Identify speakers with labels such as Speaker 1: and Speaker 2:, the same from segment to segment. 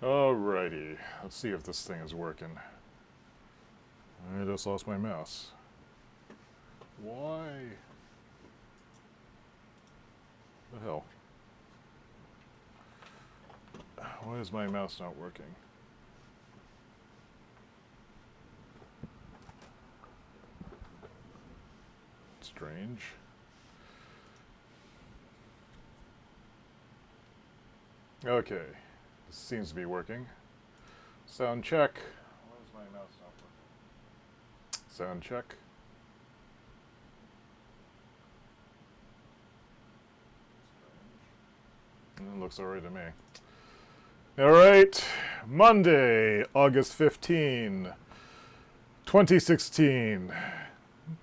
Speaker 1: Alrighty, let's see if this thing is working. I just lost my mouse. Why? The hell? Why is my mouse not working? Strange. Okay, this seems to be working. Sound check. Why is my mouse not working? Sound check. It looks alright to me. Alright, Monday, August 15, 2016.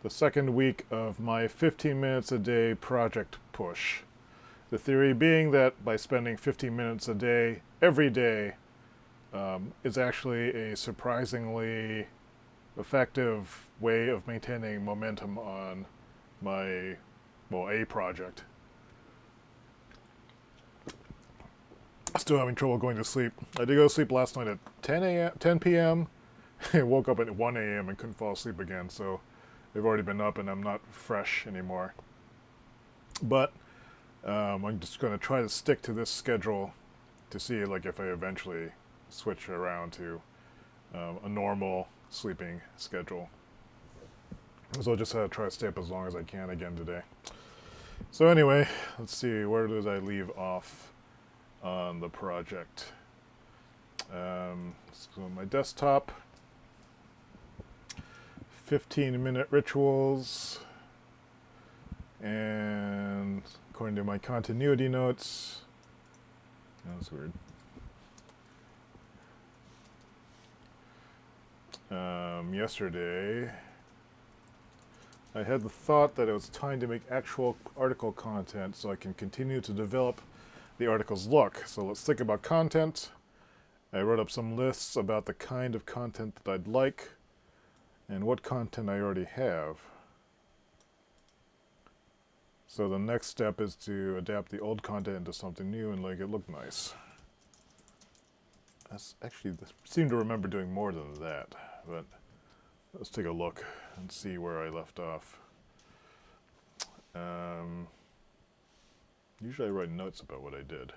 Speaker 1: The second week of my 15 minutes a day project push. The theory being that by spending 15 minutes a day, every day, is actually a surprisingly effective way of maintaining momentum on my, a project. Still having trouble going to sleep. I did go to sleep last night at 10 p.m. I woke up at 1 a.m. and couldn't fall asleep again, so I've already been up and I'm not fresh anymore. But I'm just going to try to stick to this schedule to see like if I eventually switch around to a normal sleeping schedule. So I'll just try to stay up as long as I can again today. So anyway, let's see, where did I leave off on the project? Let's go on my desktop. 15-minute rituals, and according to my continuity notes, that's weird. Yesterday, I had the thought that it was time to make actual article content so I can continue to develop the article's look. So let's think about content. I wrote up some lists about the kind of content that I'd like and what content I already have. So the next step is to adapt the old content into something new and make it look nice. That's actually, I seem to remember doing more than that, but let's take a look and see where I left off. Usually I write notes about what I did.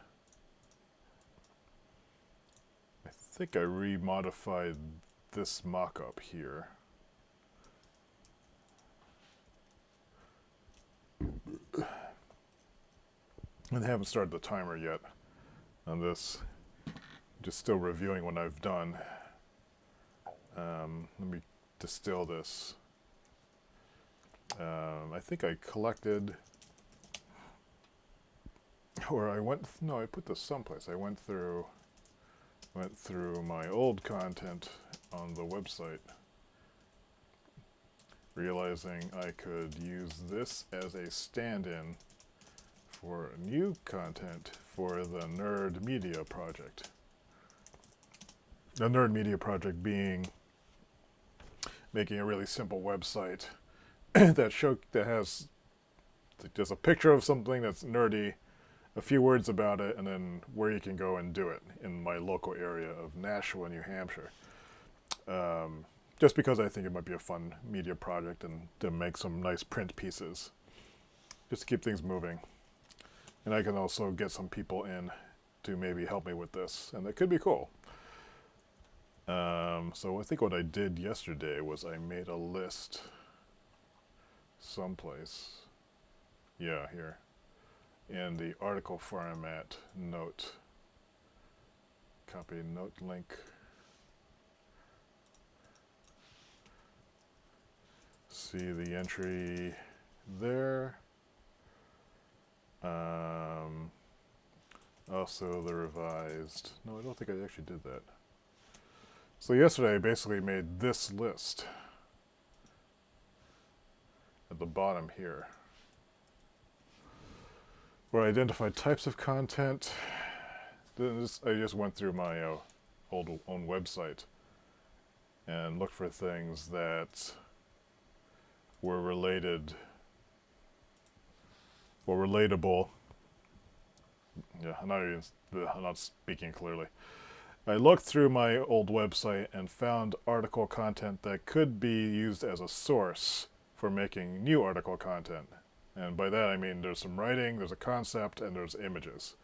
Speaker 1: I think I remodified this mock-up here. And I haven't started the timer yet on this. Just still reviewing what I've done. Let me distill this. I think I collected, or I went, no, I put this someplace. I went through my old content on the website, realizing I could use this as a stand-in for new content for the Nerd Media Project. The Nerd Media Project being making a really simple website that has just a picture of something that's nerdy, a few words about it, and then where you can go and do it in my local area of Nashua, New Hampshire. Just because I think it might be a fun media project and to make some nice print pieces. Just to keep things moving. And I can also get some people in to maybe help me with this, and that could be cool. So I think what I did yesterday was I made a list someplace. Yeah, here. In the article format note. Copy note link. See the entry there. Also the revised. No, I don't think I actually did that. So yesterday I basically made this list at the bottom here, where I identified types of content. I just went through my own website and looked for things that were related or relatable. Yeah, I'm not speaking clearly. I looked through my old website and found article content that could be used as a source for making new article content. And by that I mean there's some writing, there's a concept, and there's images.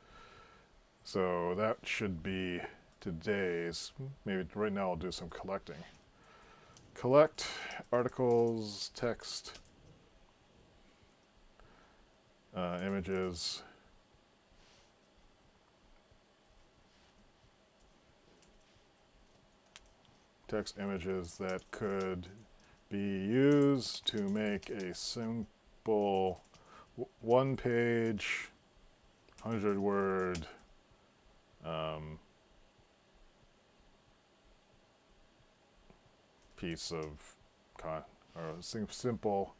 Speaker 1: So that should be today's. Maybe right now I'll do some collecting. Collect articles, text, images. Text images that could be used to make a simple one-page, 100-word piece of or a simple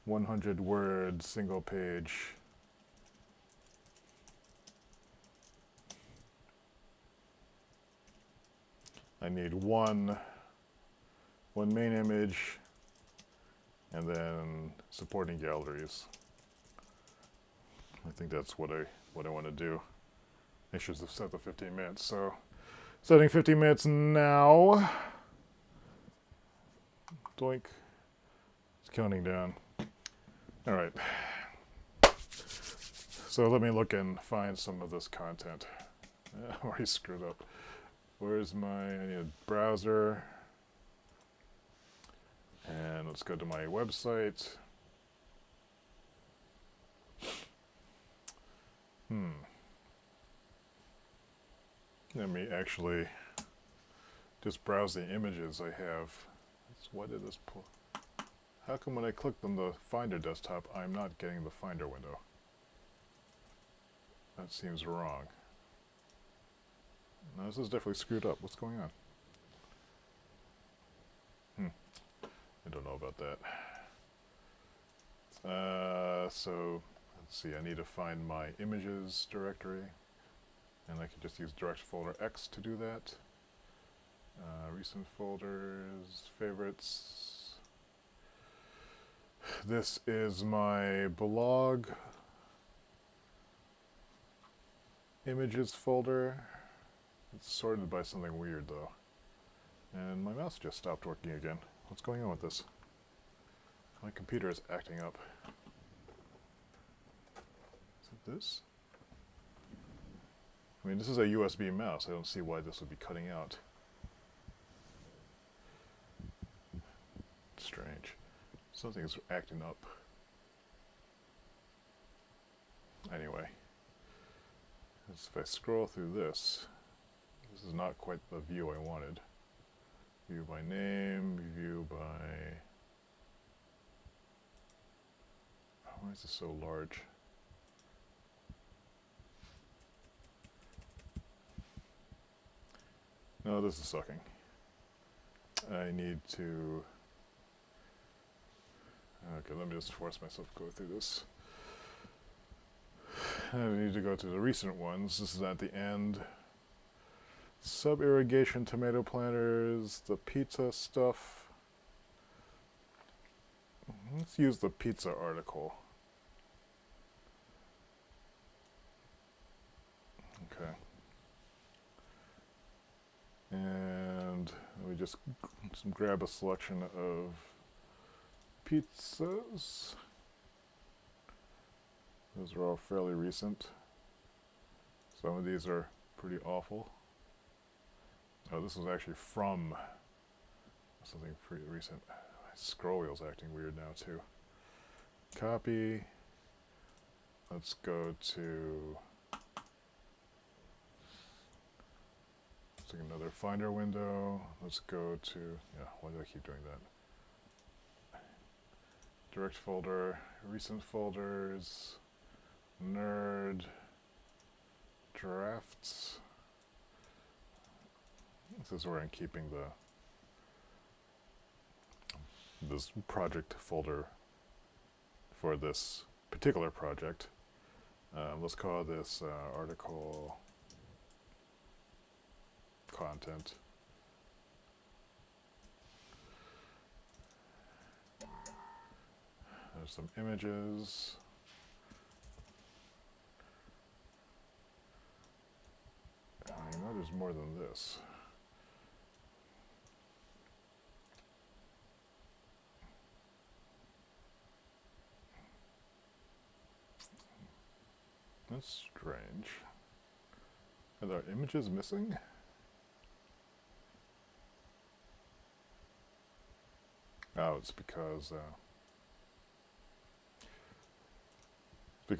Speaker 1: 100-word single-page I need one main image and then supporting galleries. I think that's what I want to do. I should have set the 15 minutes. So setting 15 minutes now. Doink. It's counting down. All right. So let me look and find some of this content. I already screwed up. Where's I need a browser. And let's go to my website. Let me actually just browse the images I have. Why did this pull? How come when I clicked on the Finder desktop, I'm not getting the Finder window? That seems wrong. No, this is definitely screwed up. What's going on? I don't know about that. So, let's see, I need to find my images directory. And I can just use direct folder X to do that. Recent folders, favorites. This is my blog images folder. It's sorted by something weird though. And my mouse just stopped working again. What's going on with this? My computer is acting up. Is it this? I mean, this is a USB mouse. I don't see why this would be cutting out. Strange. Something's acting up. Anyway, if I scroll through this is not quite the view I wanted. View by name, view by... Why is this so large? No, this is sucking. I need to... Okay, let me just force myself to go through this. I need to go to the recent ones. This is at the end. Sub-irrigation tomato planters, the pizza stuff. Let's use the pizza article. Okay. And let me just grab a selection of pizzas. Those are all fairly recent. Some of these are pretty awful. Oh, this was actually from something pretty recent. My scroll wheel's acting weird now too. Copy. Let's go to... Let's take another Finder window. Let's go to... Yeah, why do I keep doing that? Direct folder, recent folders, nerd, drafts. This is where I'm keeping this project folder for this particular project. Let's call this article content. There's some images. I notice there's more than this. That's strange. Are there images missing? Oh, it's because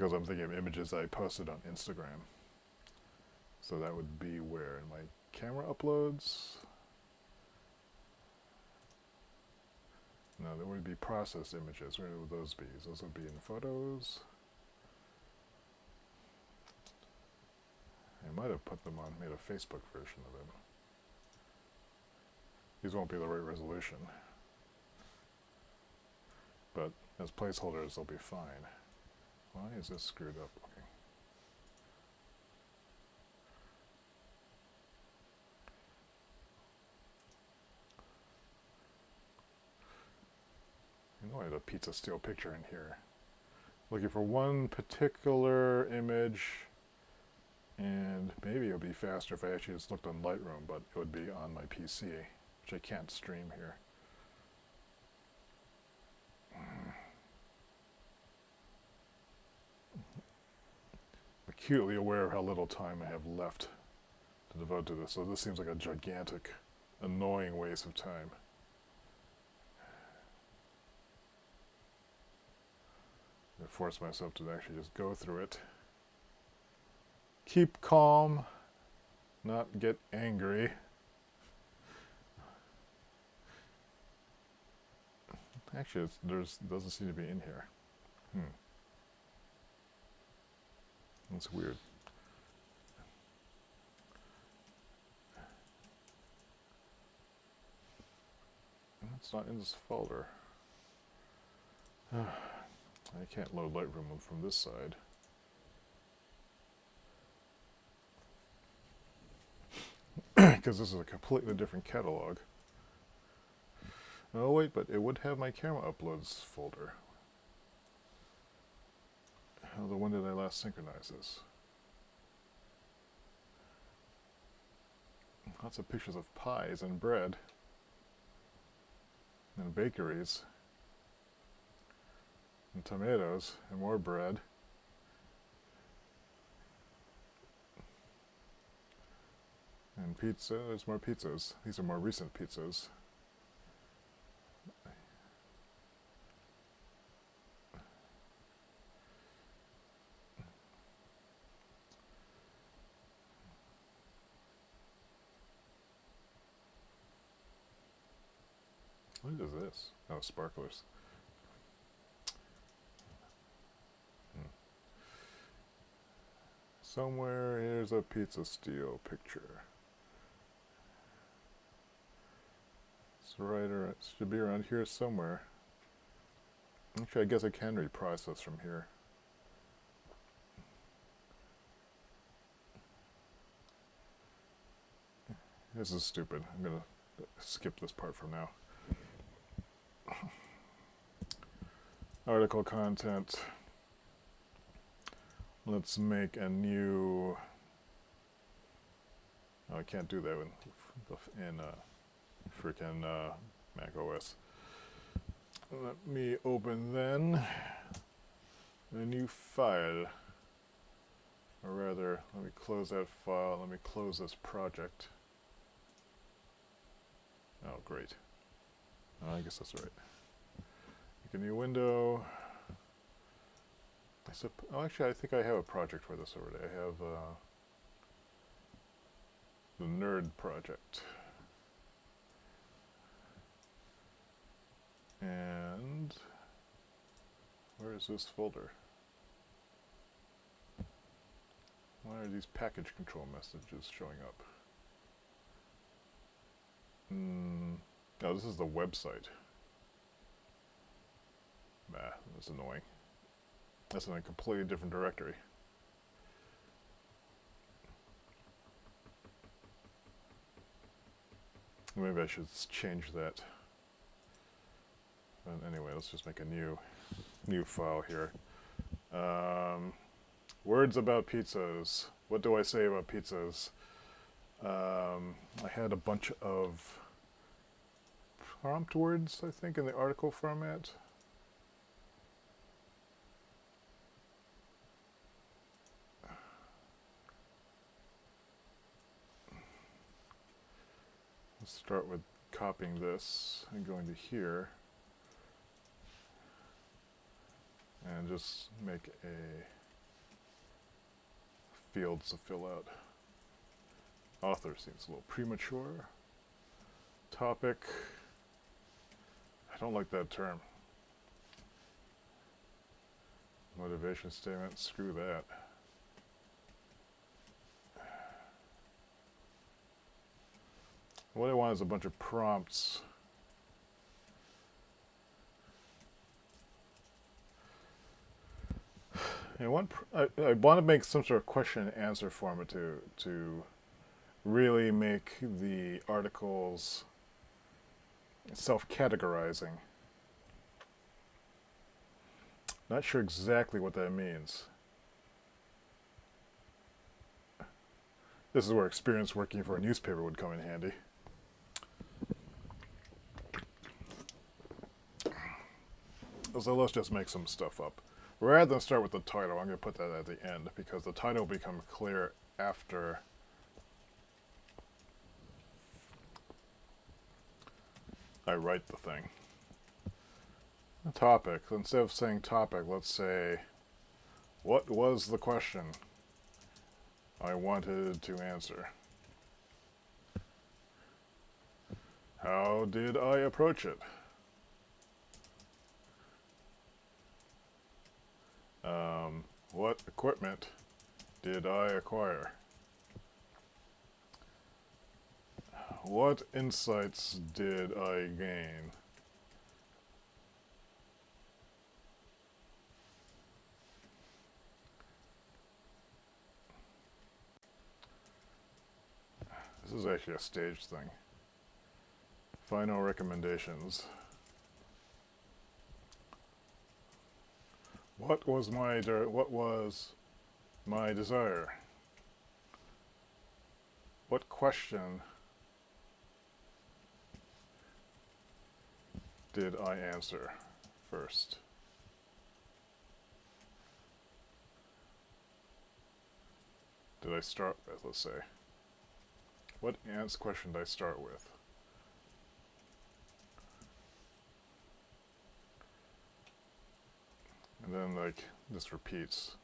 Speaker 1: I'm thinking of images I posted on Instagram. So that would be where in my camera uploads. No, there would be processed images. Where would those be? Those would be in photos. I might have put them on, made a Facebook version of them. These won't be the right resolution. But as placeholders, they'll be fine. Why is this screwed up looking? You know I had a pizza steel picture in here. Looking for one particular image, and maybe it would be faster if I actually just looked on Lightroom, but it would be on my PC, which I can't stream here. Acutely aware of how little time I have left to devote to this, so this seems like a gigantic, annoying waste of time. I force myself to actually just go through it. Keep calm, not get angry. Actually, doesn't seem to be in here. That's weird. It's not in this folder. I can't load Lightroom from this side. Because this is a completely different catalog. Oh wait, but it would have my camera uploads folder. When did I last synchronize this? Lots of pictures of pies and bread. And bakeries. And tomatoes and more bread. And pizza, there's more pizzas. These are more recent pizzas. What is this? Oh, sparklers. Somewhere here's a pizza steel picture. It's right around, should be around here somewhere. Actually, I guess I can reprocess from here. This is stupid. I'm gonna skip this part from now. Article content. Let's make a new. Oh, I can't do that in freaking Mac OS. Let me open then a new file. Or rather, let me close that file. Let me close this project. Oh, great. I guess that's right. Make a new window. Oh, actually, I think I have a project for this already. I have the nerd project. And where is this folder? Why are these package control messages showing up? Oh, this is the website. Bah, that's annoying. That's in a completely different directory. Maybe I should change that. But anyway, let's just make a new file here. Words about pizzas. What do I say about pizzas? I had a bunch of prompt words, I think, in the article format. Let's start with copying this and going to here and just make a fields to fill out. Author seems a little premature. Topic. I don't like that term. Motivation statement, screw that. What I want is a bunch of prompts. And I want to make some sort of question and answer format to really make the articles self-categorizing. Not sure exactly what that means. This is where experience working for a newspaper would come in handy. So let's just make some stuff up. Rather than start with the title, I'm going to put that at the end because the title will become clear after I write the thing. A topic. Instead of saying topic, let's say, what was the question I wanted to answer? How did I approach it? What equipment did I acquire? What insights did I gain? This is actually a staged thing. Final recommendations. What was my desire? What question did I answer first? Did I start with, let's say? What question did I start with? And then, like, this repeats.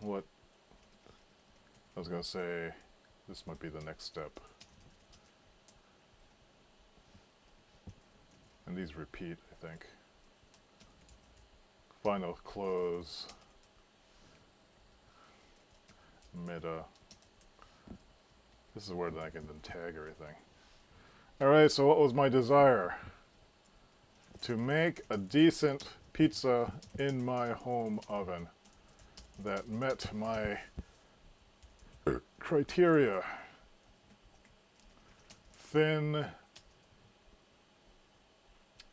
Speaker 1: What I was going to say, this might be the next step. And these repeat, I think. Final close. Meta. This is where I can then tag everything. Alright, so what was my desire? To make a decent pizza in my home oven that met my criteria. Thin,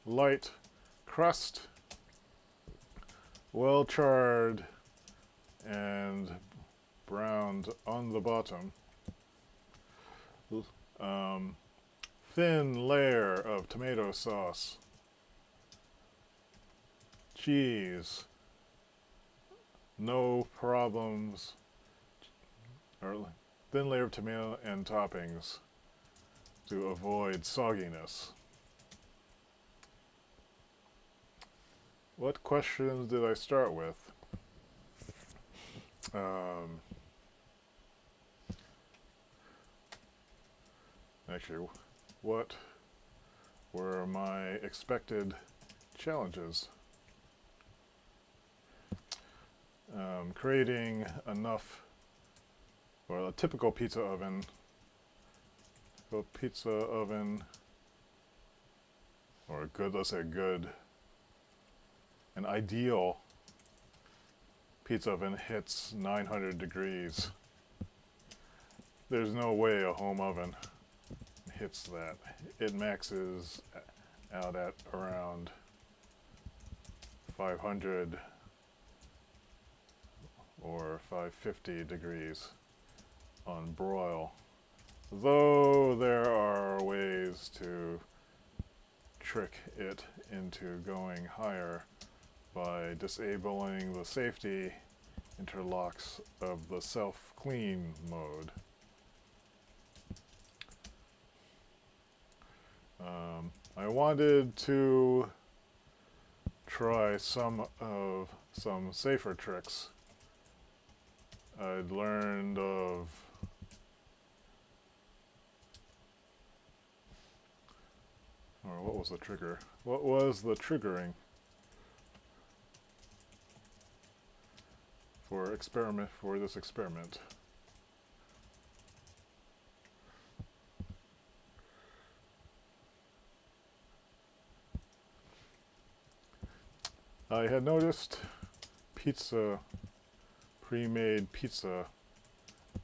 Speaker 1: light crust, well charred and browned on the bottom. Thin layer of tomato sauce, cheese, no problems, or thin layer of tomato and toppings to avoid sogginess. What questions did I start with? Actually, what were my expected challenges? Creating enough, or a typical pizza oven, or a good, let's say good, an ideal pizza oven hits 900 degrees. There's no way a home oven hits that. It maxes out at around 500 or 550 degrees on broil. Though there are ways to trick it into going higher by disabling the safety interlocks of the self-clean mode. I wanted to try some safer tricks I'd learned of or what was the trigger? What was the triggering for this experiment? I had noticed pre-made pizza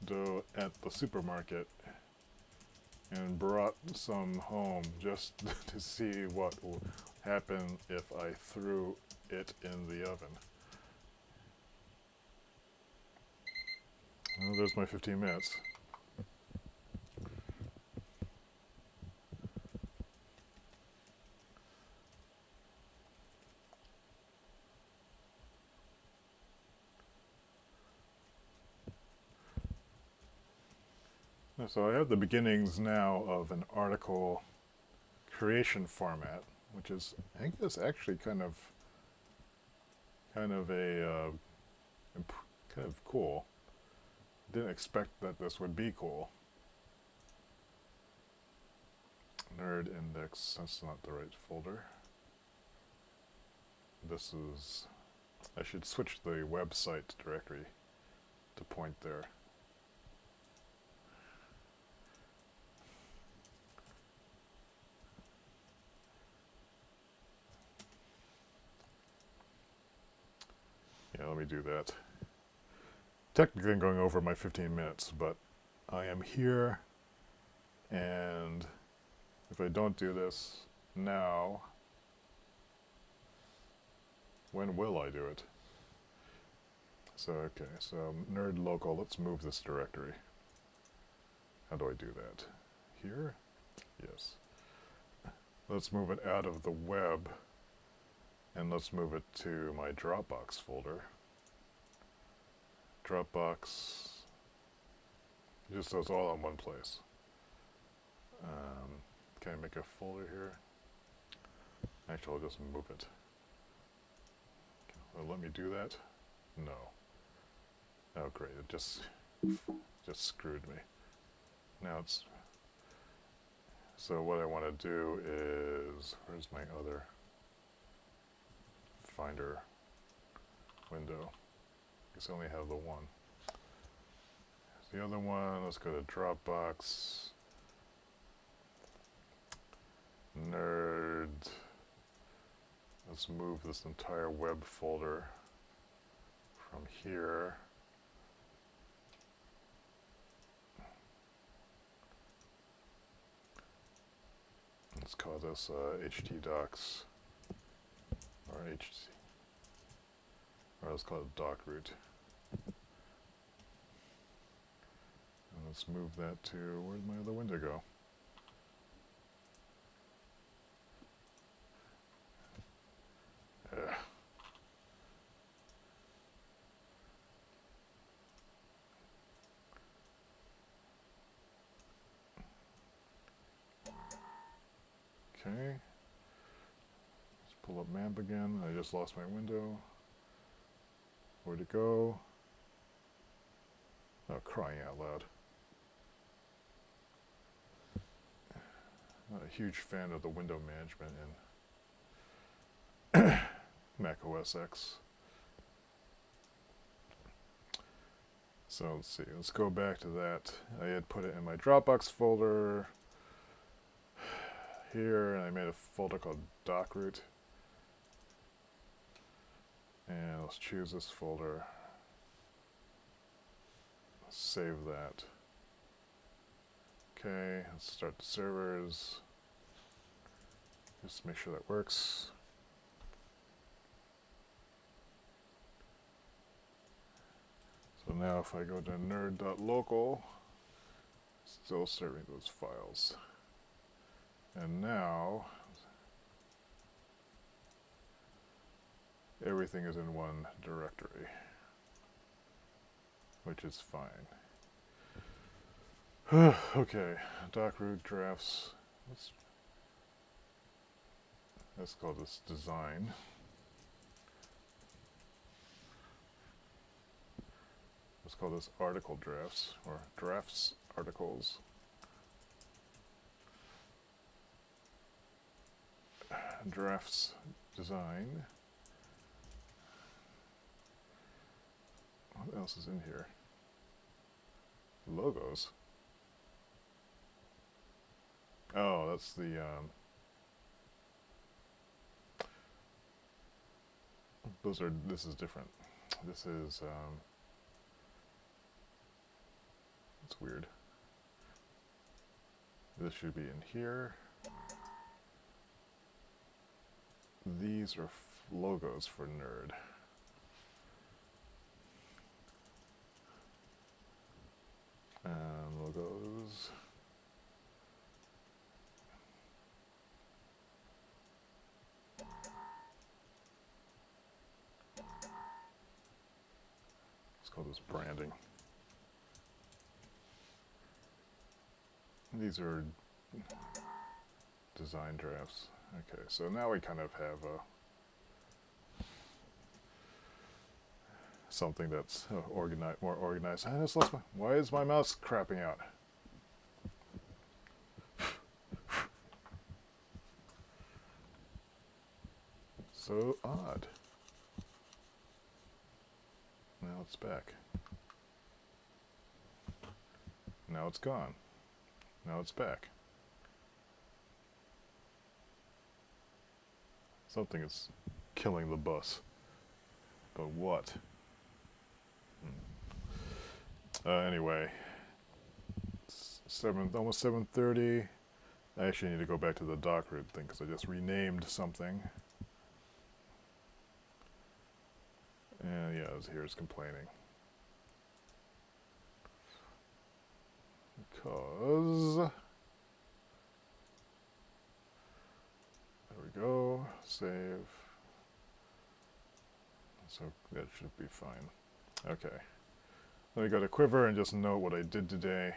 Speaker 1: dough at the supermarket and brought some home just to see what would happen if I threw it in the oven. Well, there's my 15 minutes. So I have the beginnings now of an article creation format, which is, I guess, actually kind of cool. Didn't expect that this would be cool. Nerd index, that's not the right folder. This is, I should switch the website directory to point there. Yeah, let me do that. Technically I'm going over my 15 minutes, but I am here, and if I don't do this now, when will I do it? So, okay, so nerd local, let's move this directory. How do I do that? Here? Yes. Let's move it out of the web, and let's move it to my Dropbox folder. Dropbox, just so it's all in one place. Can I make a folder here? Actually, I'll just move it. Will it let me do that? No. Oh great, it just screwed me. Now it's, so what I want to do is, where's my other Finder window? I guess I only have the one. The other one, let's go to Dropbox, nerd. Let's move this entire web folder from here. Let's call this htdocs, or or let's call it doc root. And let's move that to, where'd my other window go? Okay. Let's pull up map again. I just lost my window. Where'd it go? Oh, crying out loud. Not a huge fan of the window management in Mac OS X. So let's see, let's go back to that. I had put it in my Dropbox folder here, and I made a folder called docroot. And let's choose this folder. Let's save that. Okay, let's start the servers. Just make sure that works. now if I go to nerd.local, still serving those files. And now everything is in one directory, which is fine. Okay, doc.root drafts. Let's call this design. Let's call this article drafts, or drafts articles. Drafts design. What else is in here? Logos. Oh, that's the this is different. This is it's weird. This should be in here. These are logos for Nerd. Logos. Let's call this branding. These are design drafts. Okay, so now we kind of have something that's more organized. I just lost why is my mouse crapping out? So odd. Now it's back. Now it's gone. Now it's back. Something is killing the bus. But what? Anyway, it's almost 7:30. I actually need to go back to the doc.root thing because I just renamed something. And yeah, here's complaining. Because there we go, save. So that should be fine. Okay. Let me go to Quiver and just note what I did today.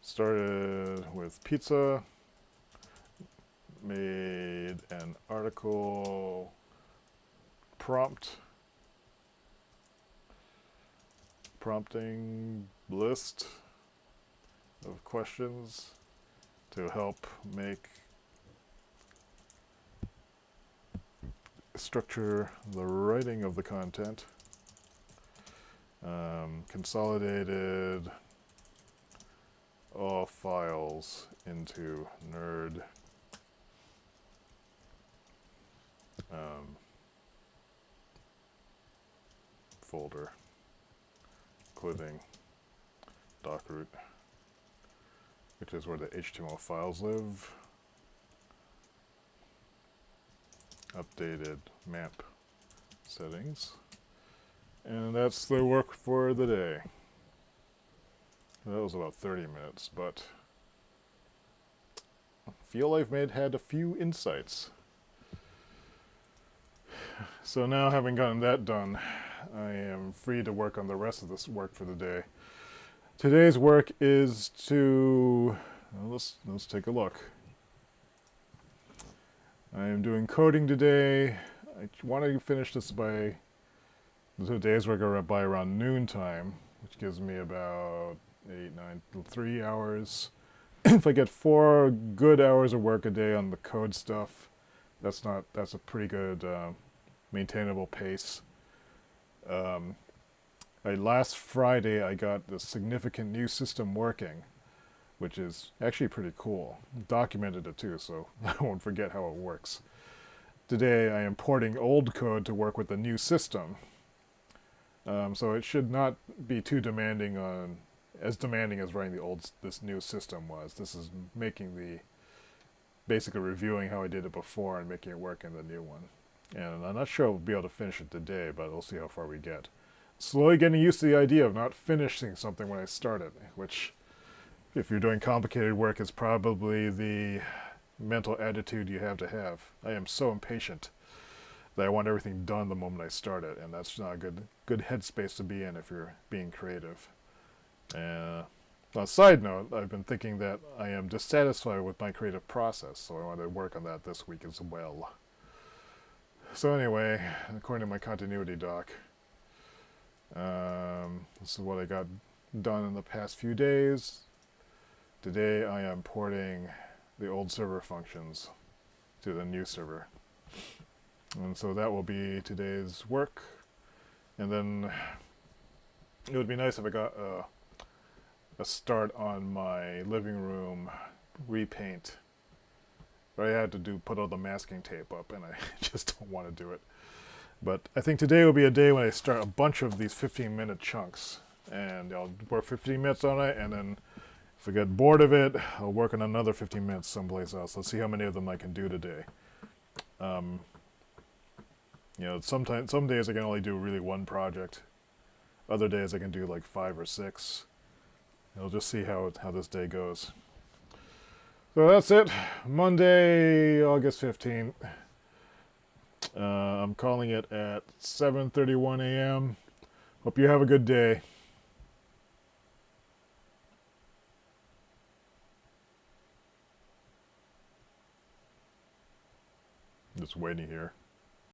Speaker 1: Started with pizza, made an article prompting list of questions to help make structure the writing of the content. Consolidated all files into Nerd. Folder, including doc.root, which is where the HTML files live. Updated map settings. And that's the work for the day. That was about 30 minutes, but I feel I've had a few insights. So now, having gotten that done, I am free to work on the rest of this work for the day. Today's work is to, well, let's take a look. I am doing coding today. I want to finish this by today's work by around noontime, which gives me about 3 hours. If I get 4 good hours of work a day on the code stuff, that's a pretty good maintainable pace. Last Friday I got the significant new system working, which is actually pretty cool. Documented it too, so I won't forget how it works. Today I am porting old code to work with the new system. So it should not be too demanding as writing this new system was. This is making basically reviewing how I did it before and making it work in the new one. And I'm not sure we'll be able to finish it today, but we'll see how far we get. Slowly getting used to the idea of not finishing something when I start it, which, if you're doing complicated work, is probably the mental attitude you have to have. I am so impatient that I want everything done the moment I start it, and that's not a good headspace to be in if you're being creative. On a side note, I've been thinking that I am dissatisfied with my creative process, so I want to work on that this week as well. So anyway, according to my continuity doc, this is what I got done in the past few days. Today I am porting the old server functions to the new server. And so that will be today's work. And then it would be nice if I got a start on my living room repaint. But I had to put all the masking tape up, and I just don't want to do it. But I think today will be a day when I start a bunch of these 15-minute chunks. And I'll work 15 minutes on it, and then if I get bored of it, I'll work on another 15 minutes someplace else. Let's see how many of them I can do today. You know, some days I can only do really one project. Other days I can do like 5 or 6. I'll just see how this day goes. So that's it. Monday, August 15th. I'm calling it at 7:31 a.m. Hope you have a good day. Just waiting here.